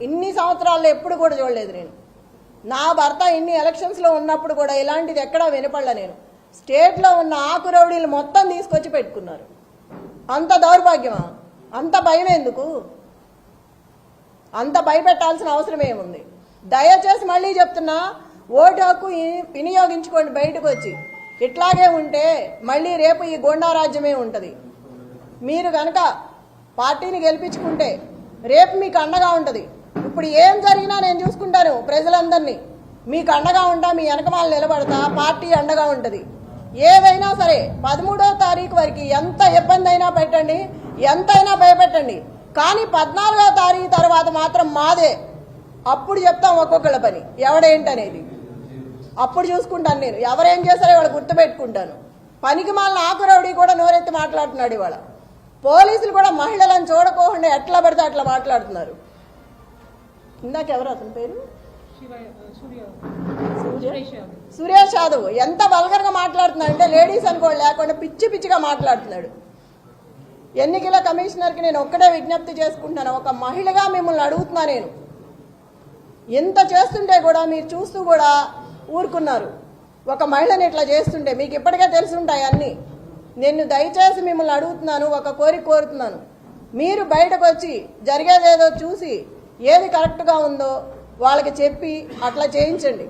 ఇన్ని సంవత్సరాల్లో ఎప్పుడు కూడా చూడలేదు నేను. నా భర్త ఇన్ని ఎలక్షన్స్లో ఉన్నప్పుడు కూడా ఇలాంటిది ఎక్కడా వినపడలే నేను. స్టేట్లో ఉన్న ఆకు రౌడీలు మొత్తం తీసుకొచ్చి పెట్టుకున్నారు. అంత దౌర్భాగ్యమా? అంత భయం ఎందుకు? అంత భయపెట్టాల్సిన అవసరం ఏముంది? దయచేసి మళ్ళీ చెప్తున్నా, ఓటు హక్కు వినియోగించుకోండి. బయటకు వచ్చి ఇట్లాగే ఉంటే మళ్ళీ రేపు ఈ గోండా రాజ్యమే ఉంటుంది. మీరు కనుక పార్టీని గెలిపించుకుంటే రేపు మీకు అండగా ఉంటుంది. ఇప్పుడు ఏం జరిగినా నేను చూసుకుంటాను. ప్రజలందరినీ మీకు అండగా ఉంటా, మీ వెనకమాల నిలబడతా, పార్టీ అండగా ఉంటుంది. ఏదైనా సరే 13వ తారీఖు వరకు ఎంత ఇబ్బంది అయినా పెట్టండి, ఎంతైనా భయపెట్టండి. కానీ 14వ తారీఖు తర్వాత మాత్రం మాదే. అప్పుడు చెప్తాం ఒక్కొక్కళ్ళ పని ఎవడేంటనేది. అప్పుడు చూసుకుంటాను నేను. ఎవరేం చేశారో ఇవాళ గుర్తుపెట్టుకుంటాను. పనికి మాలిన ఆకురౌడీ కూడా నోరెత్తి మాట్లాడుతున్నాడు ఇవాళ. పోలీసులు కూడా మహిళలను చూడకోకుండా ఎట్లా పడితే అట్లా మాట్లాడుతున్నారు. ఇందాకెవరు అతని పేరు? సురేష్ యాదవ్ ఎంత వల్గర్గా మాట్లాడుతున్నాడు అంటే లేడీస్ అనుకోండి లేకుండా పిచ్చి పిచ్చిగా మాట్లాడుతున్నాడు. ఎన్నికల కమిషనర్కి నేను ఒక్కడే విజ్ఞప్తి చేసుకుంటున్నాను. ఒక మహిళగా మిమ్మల్ని అడుగుతున్నా నేను. ఎంత చేస్తుంటే కూడా మీరు చూస్తూ కూడా ఊరుకున్నారు. ఒక మహిళని ఇట్లా చేస్తుంటే మీకు ఇప్పటికే తెలుసుంటాయి అన్నీ. నేను దయచేసి మిమ్మల్ని అడుగుతున్నాను, ఒక కోరిక కోరుతున్నాను. మీరు బయటకు వచ్చి జరిగేదేదో చూసి ఏది కరెక్ట్గా ఉందో వాళ్ళకి చెప్పి అట్లా చేయించండి.